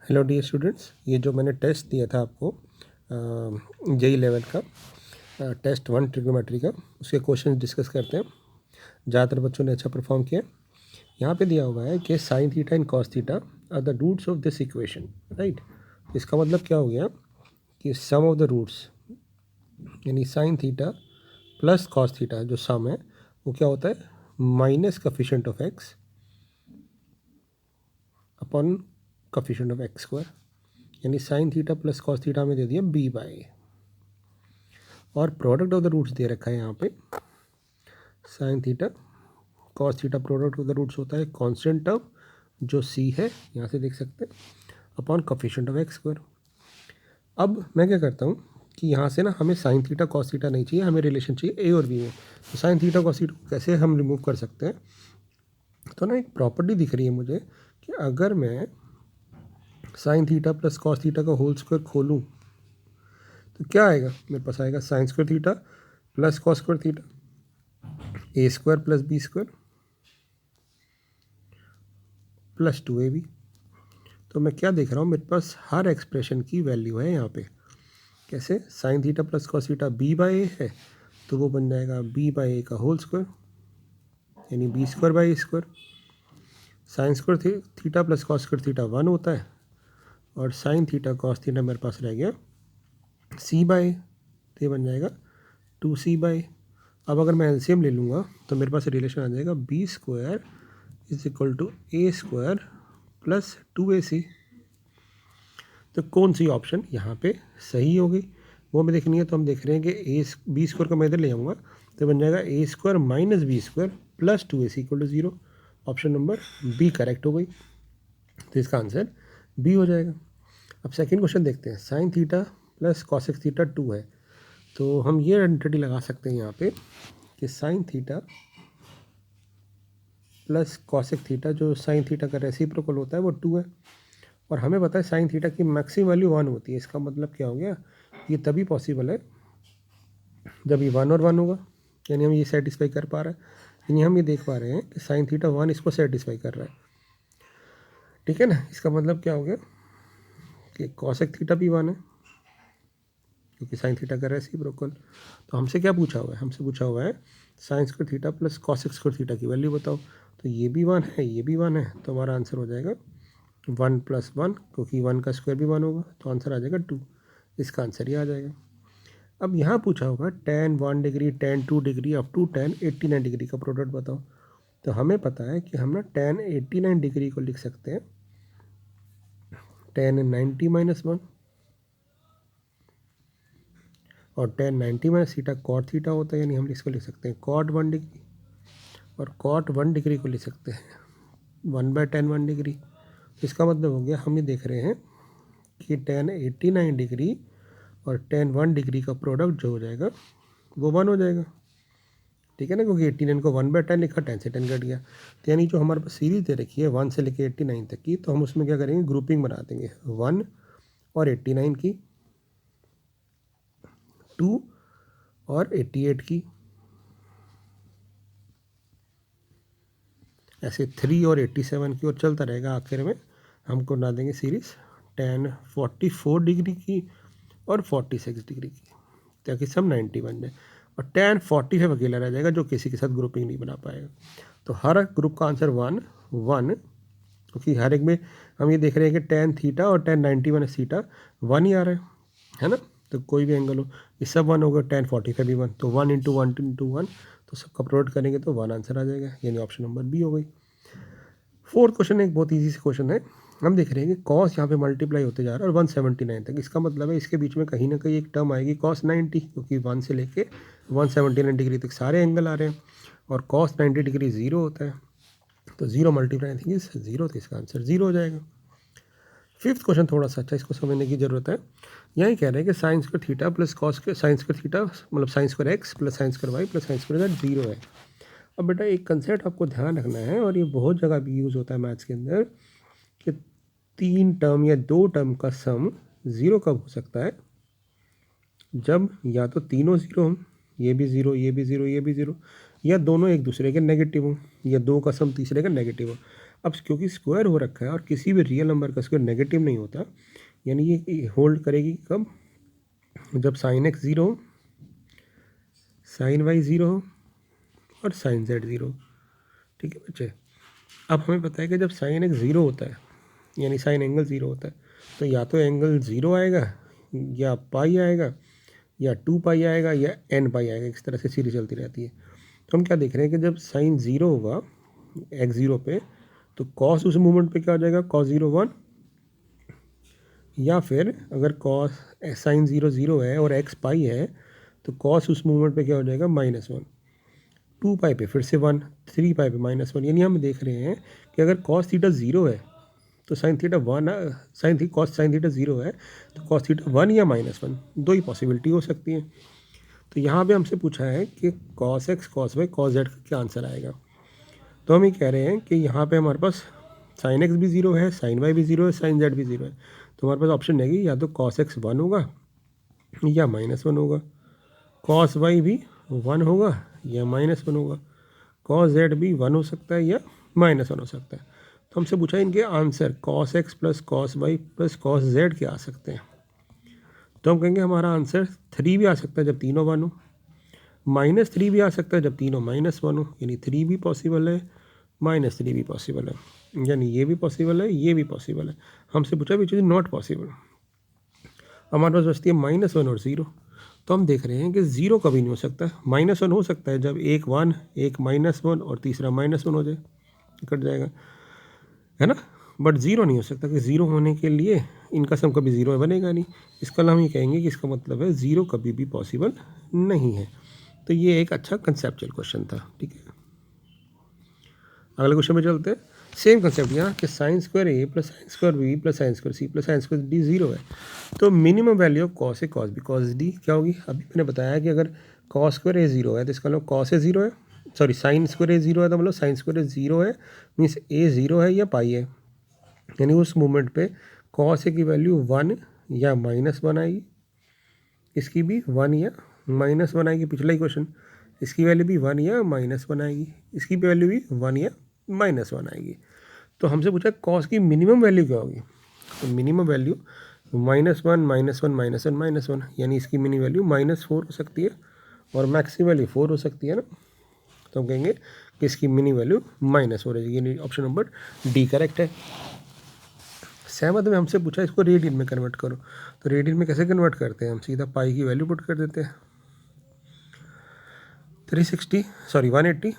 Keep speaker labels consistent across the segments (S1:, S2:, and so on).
S1: Hello dear students, ये जो मैंने टेस्ट दिया था आपको JEE लेवल का टेस्ट 1 ट्रिग्नोमेट्री का, उसके क्वेश्चन डिस्कस करते हैं। ज़्यादातर बच्चों ने अच्छा परफॉर्म किया। यहाँ पे दिया हुआ है कि sine theta and cos theta are the roots of this equation, right. इसका मतलब क्या हो गया कि सम ऑफ द रूट्स यानी sine theta plus cos theta जो सम है वो क्या होता है, minus coefficient of x upon coefficient of x square, यानी sine theta plus cos theta में दे दिया b/a और प्रोडक्ट ऑफ द रूट्स दे रखा है यहाँ पे sine theta cos theta. Product of the roots होता है कांस्टेंट टर्म जो c है, यहाँ से देख सकते हैं, upon coefficient of x square. अब मैं क्या करता हूँ कि यहाँ से ना हमें साइन थीटा कॉस थीटा नहीं चाहिए, हमें रिलेशन चाहिए a और b में। तो साइन थीटा कॉस थीटा कैसे हम रिमूव कर सकते हैं, तो ना एक प्रॉपर्टी दिख रही है मुझे कि अगर मैं sine theta plus cos theta का होल स्क्वायर खोलूँ तो क्या आएगा, मेरे पास आएगा sine square theta plus cos square theta A square plus B square plus 2ab। तो मैं क्या देख रहा हूँ, मेरे पास हर एक्सप्रेशन की वैल्यू है यहाँ पे। कैसे, sign theta plus cos theta b/a है तो वो बन जाएगा b/a का होल स्क्वायर यानी b square by A square. Sign square theta plus cos square theta 1 होता है और साइन थीटा कॉस थीटा मेरे पास रह गया c/a, तो ये बन जाएगा 2c/a। अब अगर मैं एलसीएम ले लूँगा तो मेरे पास रिलेशन आ जाएगा b square is equal to a square plus 2ac। तो कौन सी ऑप्शन यहाँ पे सही होगी वो हमें देखनी है। तो हम देख रहे हैं कि b स्क्वायर को मैं इधर ले आऊँगा तो बन जाएगा a square minus B square plus 2ac equal to 0। Option number B correct हो गई, तो इसका आंसर बी हो जाएगा। अब सेकेंड क्वेश्चन देखते हैं। Sign theta plus cosec theta 2 है, तो हम ये आइडेंटिटी लगा सकते हैं यहाँ पे कि sine theta plus cosec theta जो साइन थीटा का रेसिप्रोकल होता है वो 2 है और हमें पता है साइन थीटा की मैक्सिमम वैल्यू 1 होती है। इसका मतलब क्या हो गया, ये तभी पॉसिबल है जब ये 1 और 1 होगा, यानी हम ये सेटिस्फाई कर पा रहे हैं, यानी हम ये देख पा रहे हैं कि साइन थीटा 1 इसको सेटिस्फाई कर रहा है, ठीक है ना। इसका मतलब क्या हो गया कि कॉसेक थीटा भी 1 है क्योंकि साइन थीटा का रेसिप्रोकल। तो हमसे क्या पूछा हुआ है, हमसे पूछा हुआ है sign square theta plus cosec square theta की वैल्यू बताओ। तो ये भी 1 है, ये भी 1 है, तो हमारा आंसर हो जाएगा 1 + 1, क्योंकि 1 का स्क्वायर भी 1 होगा तो आंसर आ जाएगा 2। इसका आंसर ही आ जाएगा। अब यहाँ पूछा होगा tan 1 degree tan 2 degree up to tan 89 degree का प्रोडक्ट बताओ। तो हमें पता है कि हम ना tan 89 डिग्री को लिख सकते हैं tan 90 - 1 और tan 90 - थीटा cot थीटा होता है, यानी हम इसको लिख सकते हैं cot 1 डिग्री और cot 1 डिग्री को लिख सकते हैं 1/tan 1 डिग्री। इसका मतलब हो गया हम ये देख रहे हैं कि tan 89 डिग्री और tan 1 डिग्री का प्रोडक्ट जो हो जाएगा वो 1 हो जाएगा, ठीक है ना, क्योंकि 89 को 1/tan लिखा, 10 से 10 कट गया। तो यानी जो हमारे पास सीरीज दे रखी है 1 से लेकर 89 तक की, तो हम उसमें क्या करेंगे, ग्रुपिंग बना देंगे 1 और 89 की, 2 और 88 की, ऐसे 3 और 87 की, और चलता रहेगा। आखिर में हम बना देंगे सीरीज tan 44 डिग्री की और 46 डिग्री की, ताकि सब 90 बन जाए और tan 45 अकेला रह जाएगा जो किसी के साथ ग्रुपिंग नहीं बना पाएगा। तो हर ग्रुप का आंसर 1 1, क्योंकि हर एक में हम ये देख रहे हैं कि tan थीटा और tan 90 - थीटा 1 ही आ रहा है ना। तो कोई भी एंगल हो ये सब 1 होगा, tan 45 भी 1, तो 1 × 1 × 1, तो सबका प्रोडक्ट करेंगे तो 1 आंसर आ जाएगा, यानी ऑप्शन नंबर बी हो गई। फोर्थ क्वेश्चन एक बहुत ईजी से क्वेश्चन है। हम देख रहे हैं कि कॉस यहाँ पे मल्टीप्लाई होते जा रहा है और 179 तक। इसका मतलब है इसके बीच में कहीं ना कहीं एक टर्म आएगी cos 90, क्योंकि 1 से लेके 179 डिग्री तक सारे एंगल आ रहे हैं और cos 90 डिग्री 0 होता है, तो 0 × थिंग इज 0, तो इसका आंसर 0 हो जाएगा। फिफ्थ क्वेश्चन थोड़ा सा अच्छा, इसको समझने की ज़रूरत है। यही कह रहे हैं कि sine square theta plus cos के साइन स्क्वायर थीटा मतलब sine square X plus sine square Y plus sine square Z 0 है। अब बेटा एक कंसेप्ट आपको ध्यान रखना है, और ये बहुत जगह भी यूज़ होता है मैथ्स के अंदर, कि 3 टर्म या 2 टर्म का सम 0 कब हो सकता है, जब या तो तीनों 0 हों, ये भी 0, ये भी 0, ये भी 0, या दोनों एक दूसरे के नेगेटिव हों, या 2 का सम तीसरे का नेगेटिव हो। अब क्योंकि स्क्वायर हो रखा है और किसी भी रियल नंबर का स्क्वायर नेगेटिव नहीं होता, यानी ये होल्ड करेगी कब, जब साइन एक्स ज़ीरो हो, साइन वाई ज़ीरो हो और साइन जेड ज़ीरो हो। ठीक है बच्चे, अब हमें पता है कि जब साइन एक्स ज़ीरो होता है यानी साइन एंगल ज़ीरो होता है, तो या तो एंगल ज़ीरो आएगा या पाई आएगा या 2 पाई आएगा या n पाई आएगा, इस तरह से सीरीज चलती रहती है। तो हम क्या देख रहे हैं कि जब साइन ज़ीरो होगा एक्स ज़ीरो पे, तो कॉस उस मूवमेंट पे क्या हो जाएगा, कॉस ज़ीरो 1, या फिर अगर कॉस साइन ज़ीरो ज़ीरो है और एक्स पाई है तो कॉस उस मूवमेंट पे क्या हो जाएगा, -1, 2 पाई पे फिर से 1, 3 पाई पे -1। यानी हम देख रहे हैं कि अगर कॉस थीटा ज़ीरो है तो sine theta 1, cos sine theta zero है तो कॉस थीटा 1 या -1, दो ही पॉसिबिलिटी हो सकती है। तो यहाँ पे हमसे पूछा है कि cos X cos Y cos Z का क्या आंसर आएगा। तो हम ये कह रहे हैं कि यहाँ पे हमारे पास साइन एक्स भी ज़ीरो है, साइन वाई भी ज़ीरो है, साइन जेड भी ज़ीरो है। तो हमारे पास ऑप्शन रहेगी या तो कॉस एक्स 1 होगा या -1 होगा, कॉस वाई भी 1 होगा या -1 होगा, कॉस जेड भी 1 हो सकता है या -1 हो सकता है। तो हमसे पूछा इनके answer cos X plus cos Y plus cos Z के आ सकते हैं। तो हम कहेंगे हमारा आंसर 3 भी आ सकता है जब तीनों 1 हो, -3 भी आ सकता है जब तीनों -1 हो, यानी 3 भी पॉसिबल है, -3 भी पॉसिबल है, यानी ये भी पॉसिबल है, ये भी पॉसिबल है। हमसे पूछा विच इज़ नॉट पॉसिबल। हमारे पास बचती है -1 और 0। तो हम देख रहे हैं कि 0 कभी नहीं हो सकता, -1 हो सकता है जब एक 1 एक -1 और तीसरा -1 हो जाए, कट जाएगा, है ना। बट 0 नहीं हो सकता कि 0 होने के लिए इनका सम कभी 0 बनेगा नहीं। इसका हम ये कहेंगे कि इसका मतलब है 0 कभी भी पॉसिबल नहीं है। तो ये एक अच्छा कंसेप्चुअल क्वेश्चन था। ठीक है, अगले क्वेश्चन में चलते हैं। सेम कंसेप्ट यहाँ कि sine square A plus sine square B plus sine square C plus sine square D 0 है, तो minimum value of cos A cos B cos D क्या होगी। अभी मैंने बताया कि अगर कॉस स्क्वायर ए 0 है तो इसका मतलब कॉस ए 0 है, सॉरी साइन स्क्वायर ए 0 है तो मतलब साइन स्क्वायर ए 0 है, मीन्स ए 0 है या पाई है, यानी उस मोमेंट पे कॉस ए की वैल्यू 1 या -1 आएगी, इसकी भी 1 या -1 आएगी। पिछला ही क्वेश्चन, इसकी वैल्यू भी 1 या -1 आएगी, इसकी वैल्यू भी 1 या -1 आएगी। तो हमसे पूछा कॉस की मिनिमम वैल्यू क्या होगी, तो मिनिमम वैल्यू -1 -1 -1 -1, यानी इसकी मिनिमम वैल्यू -4 हो सकती है और मैक्सिमम वैल्यू 4 हो सकती है ना। तो हम कहेंगे कि इसकी मिनिमम वैल्यू -4 रहेगी, यानी ऑप्शन नंबर डी करेक्ट है। सहमत में हमसे पूछा इसको रेडियन में कन्वर्ट करो, तो रेडियन में कैसे कन्वर्ट करते हैं, हम सीधा पाई की वैल्यू पुट कर देते हैं 180,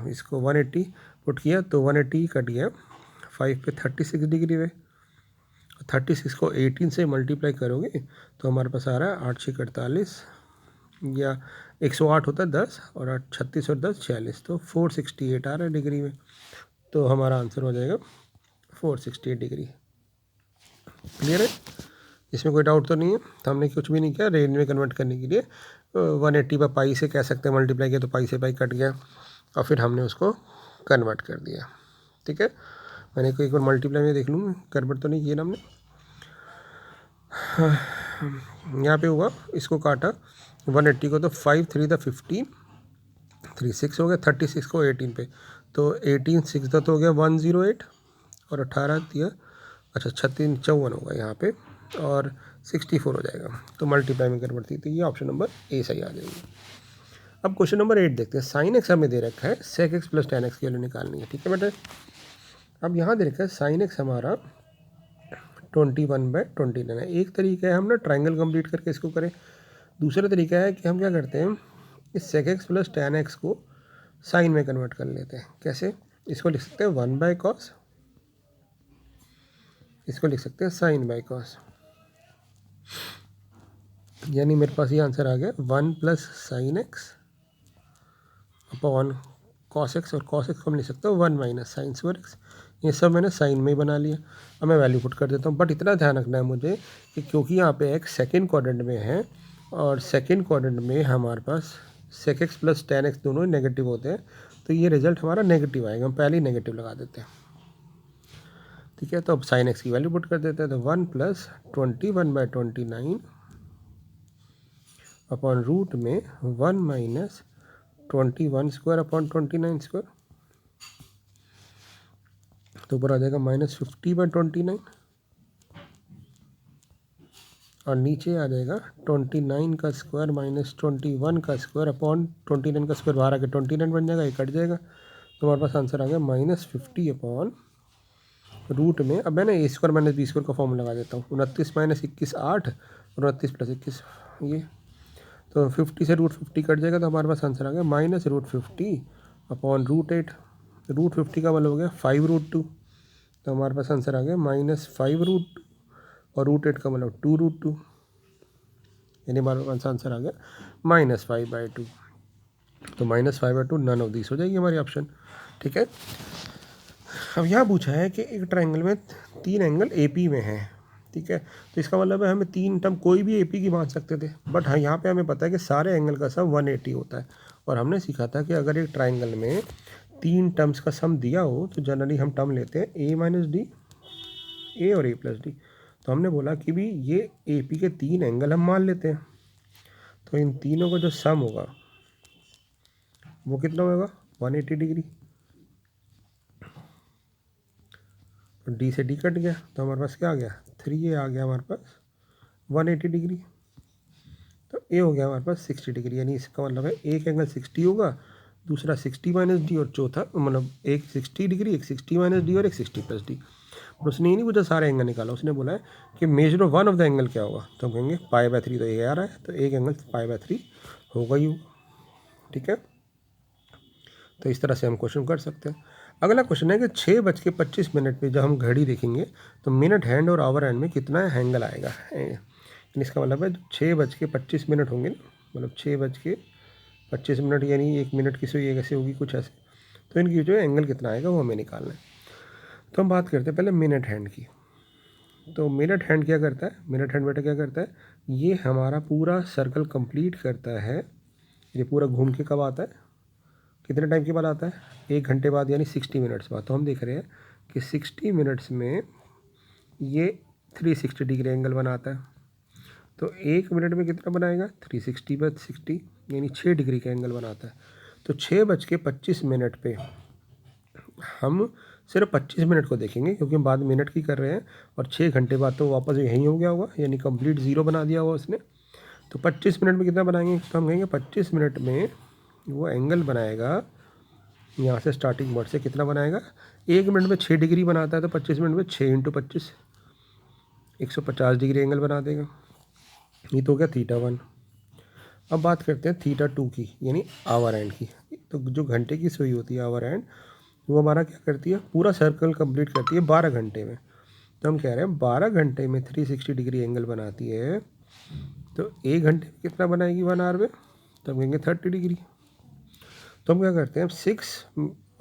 S1: इसको 180 पुट किया तो 180 कट गया 5 पे 36 डिग्री में, 36 को 18 से मल्टीप्लाई करोगे तो हमारे पास आ रहा है 8 6 48 या 108 होता है 10 और 8 36 और 10 46, तो 468 आ रहा है डिग्री में। तो हमारा आंसर हो जाएगा 468 डिग्री। क्लियर है, इसमें कोई डाउट तो नहीं है। तो हमने कुछ भी नहीं किया, रेंज में कन्वर्ट करने के लिए 180 पर पाई से कह सकते हैं मल्टीप्लाई किया तो पाई से पाई कट गया और फिर हमने उसको कन्वर्ट कर दिया। ठीक है, मैंने कोई एक बार मल्टीप्लाई में देख लूँ, गड़बड़ तो नहीं किया ना हमने। यहाँ पे हुआ, इसको काटा 180 को तो 5 3 द 15 3 6 हो गया, 36 को 18 पे तो 18 6 तो हो गया 108 और 18 दिया, अच्छा 36 54 होगा यहाँ पे और 64 हो जाएगा, तो मल्टीप्लाई में कन्वर्ट थी, तो ये ऑप्शन नंबर ए सही आ जाएगी। अब क्वेश्चन नंबर 8 देखते हैं। साइन एक्स हमें दे रखा है, sec X plus tan X की वैल्यू निकालनी है। ठीक है बेटा, अब यहाँ दे रखा है साइन एक्स हमारा 21/29 है। एक तरीका है हम ना ट्राइंगल कंप्लीट करके इसको करें, दूसरा तरीका है कि हम क्या करते हैं इस sec X plus tan X को साइन में कन्वर्ट कर लेते हैं। कैसे, इसको लिख सकते हैं 1/cos, इसको लिख सकते हैं साइन बाई कॉस, यानी मेरे पास ये आंसर आ गया 1 + sin x upon cos x, और cos x को हम लिख सकते हो 1 - sin स्क्वायर x। ये सब मैंने साइन में ही बना लिया। अब मैं वैल्यू पुट कर देता हूँ, बट इतना ध्यान रखना है मुझे कि क्योंकि यहाँ पे x सेकेंड क्वाड्रेंट में है और सेकेंड क्वाड्रेंट में हमारे पास sec x plus tan x दोनों ही नेगेटिव होते हैं, तो ये रिजल्ट हमारा नेगेटिव आएगा। हम पहले ही नेगेटिव लगा देते हैं। ठीक है, तो अब साइन एक्स की वैल्यू पुट कर देते हैं, तो 1 + 21/29 अपॉन रूट में 1 - 21 स्क्वायर अपॉन 29 स्क्वायर, तो ऊपर आ जाएगा -50/29 और नीचे आ जाएगा 29 का स्क्वायर -21 का स्क्वायर अपॉन 29 का स्क्वायर बाहर आके 29 बन जाएगा, ये कट जाएगा। तो हमारे पास आंसर आ गया -50 अपॉन रूट में। अब मैं ना a square minus B square का फॉर्मूला लगा देता हूँ। 29 - 21 8 और 29 + 21 ये, तो 50 से √50 कट जाएगा। तो हमारे पास आंसर आ गया -√50 अपॉन √8। √50 का मतलब हो गया 5√2। तो हमारे पास आंसर आ गया -5√2 और √8 का मतलब 2√2, यानी हमारे पास आंसर आ गया -5/2। तो -5/2 नन ऑफ दिस हो जाएगी हमारी ऑप्शन। ठीक है। अब यहाँ पूछा है कि एक ट्रायंगल में 3 एंगल AP में हैं। ठीक है, तो इसका मतलब है हमें 3 टर्म कोई भी AP की मान सकते थे, बट हाँ यहाँ पे हमें पता है कि सारे एंगल का सम 180 होता है। और हमने सीखा था कि अगर एक ट्रायंगल में 3 टर्म्स का सम दिया हो तो जनरली हम टर्म लेते हैं A - D, A और A + D। तो हमने बोला कि भी ये AP के 3 एंगल हम मान लेते हैं, तो इन तीनों का जो सम होगा वो कितना होगा 180 डिग्री। तो D से D कट गया, तो हमारे पास क्या आ गया 3A आ गया हमारे पास 180 डिग्री। तो A हो गया हमारे पास 60 डिग्री, यानी इसका मतलब है एक एंगल 60 होगा, दूसरा 60 - D और चौथा मतलब एक 60 डिग्री, एक 60 - D और एक 60 + D। और उसने ये नहीं पूछा सारे एंगल निकाला, उसने बोला है कि measure of one of the angle क्या होगा। तो हम कहेंगे π/3, तो ये आ रहा है, तो एक एंगल π/3 होगा ही होगा। ठीक है, तो इस तरह से हम क्वेश्चन कर सकते हैं। अगला क्वेश्चन है कि 6:25 पे जब हम घड़ी देखेंगे तो मिनट हैंड और आवर हैंड में कितना एंगल आएगा। इसका मतलब है 6:25 होंगे ना, मतलब 6:25 यानी 1 मिनट की सुई ऐसे होगी कुछ ऐसे, तो इनकी जो एंगल कितना आएगा वो हमें निकालना है। तो हम बात करते हैं पहले मिनट हैंड की। तो मिनट हैंड क्या करता है, मिनट हैंड बेटा क्या करता है, ये हमारा पूरा सर्कल कंप्लीट करता है। ये पूरा घूम के कब आता है, कितने टाइम के बाद आता है, 1 घंटे बाद, यानी 60 मिनट्स बाद। तो हम देख रहे हैं कि 60 मिनट्स में ये 360 डिग्री एंगल बनाता है। तो 1 मिनट में कितना बनाएगा 360/60, यानी 6 डिग्री का एंगल बनाता है। तो 6:25 पे हम सिर्फ 25 मिनट को देखेंगे, क्योंकि हम बाद मिनट की कर रहे हैं, और 6 घंटे बाद तो वापस यहीं हो गया होगा, यानी कंप्लीट 0 बना दिया होगा उसने। तो 25 मिनट में कितना बनाएंगे, तो हम कहेंगे 25 मिनट में वो एंगल बनाएगा, यहाँ से स्टार्टिंग पॉइंट से कितना बनाएगा, 1 मिनट में 6 डिग्री बनाता है, तो 25 मिनट में 6 × 25 150 डिग्री एंगल बना देगा। ये तो हो गया θ1। अब बात करते हैं θ2 की, यानी आवर हैंड की। तो जो घंटे की सुई होती है आवर हैंड, वो हमारा क्या करती है, पूरा सर्कल कंप्लीट करती है 12 घंटे में। तो हम कह रहे हैं 12 घंटे में 360 डिग्री एंगल बनाती है, तो 1 घंटे में कितना बनाएगी 1 आवर में, तो हम कहेंगे 30 डिग्री। तो हम क्या करते हैं 6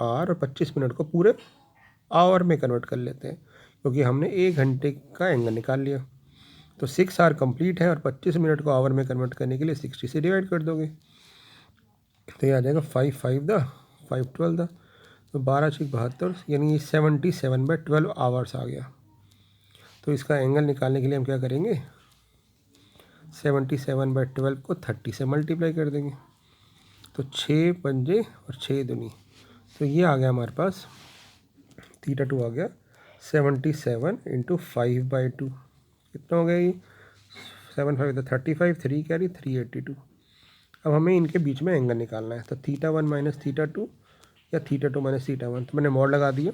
S1: आवर और 25 मिनट को पूरे आवर में कन्वर्ट कर लेते हैं, क्योंकि हमने 1 घंटे का एंगल निकाल लिया। तो 6 आवर कंप्लीट है और 25 मिनट को आवर में कन्वर्ट करने के लिए 60 से डिवाइड कर दोगे, तो ये आ जाएगा 5 5 5 12 तो 12 6 72, यानी 77/12 आवर्स आ गया। तो इसका एंगल निकालने के लिए हम क्या करेंगे, 77/12 को 30 से मल्टीप्लाई कर देंगे, तो 6 पंजे और 6 दूनी, तो ये आ गया हमारे पास θ2 आ गया 77 × 5/2। कितना हो गया ये 7 5 35, 3 कैरी 382। अब हमें इनके बीच में एंगल निकालना है, तो θ1 - θ2 या θ2 - θ1। तो मैंने मॉड लगा दिया,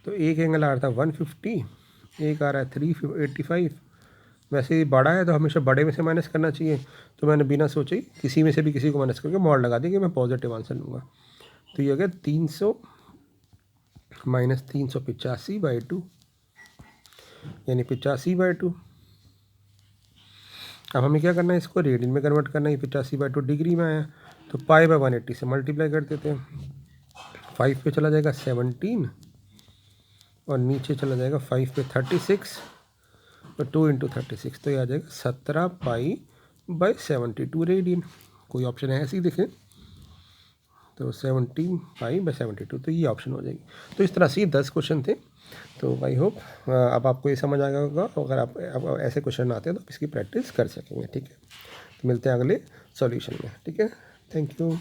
S1: तो एक एंगल आ रहा था 150, एक आ रहा है 385। वैसे ही बड़ा है तो हमेशा बड़े में से माइनस करना चाहिए, तो मैंने बिना सोचे ही किसी में से भी किसी को माइनस करके मॉड लगा दिया कि मैं पॉजिटिव आंसर लूँगा। तो ये हो गया 300 - 385/2, यानी 85/2। अब हमें क्या करना है, इसको रेडियन में कन्वर्ट करना है। 85/2 डिग्री में आया, तो π/180 से मल्टीप्लाई कर देते हैं। 5 पे चला जाएगा 17 और नीचे चला जाएगा 5 पे 36 और 2 × 36, तो ये आ जाएगा 17 π/72 रेडियन। कोई ऑप्शन है ऐसी देखें, तो 17 π/72, तो ये ऑप्शन हो जाएगी। तो इस तरह से 10 क्वेश्चन थे। तो आई होप अब आपको ये समझ आ गया होगा। अगर आप ऐसे क्वेश्चन आते हैं तो आप इसकी प्रैक्टिस कर सकेंगे। ठीक है, तो मिलते हैं अगले सॉल्यूशन में। ठीक है, थैंक यू।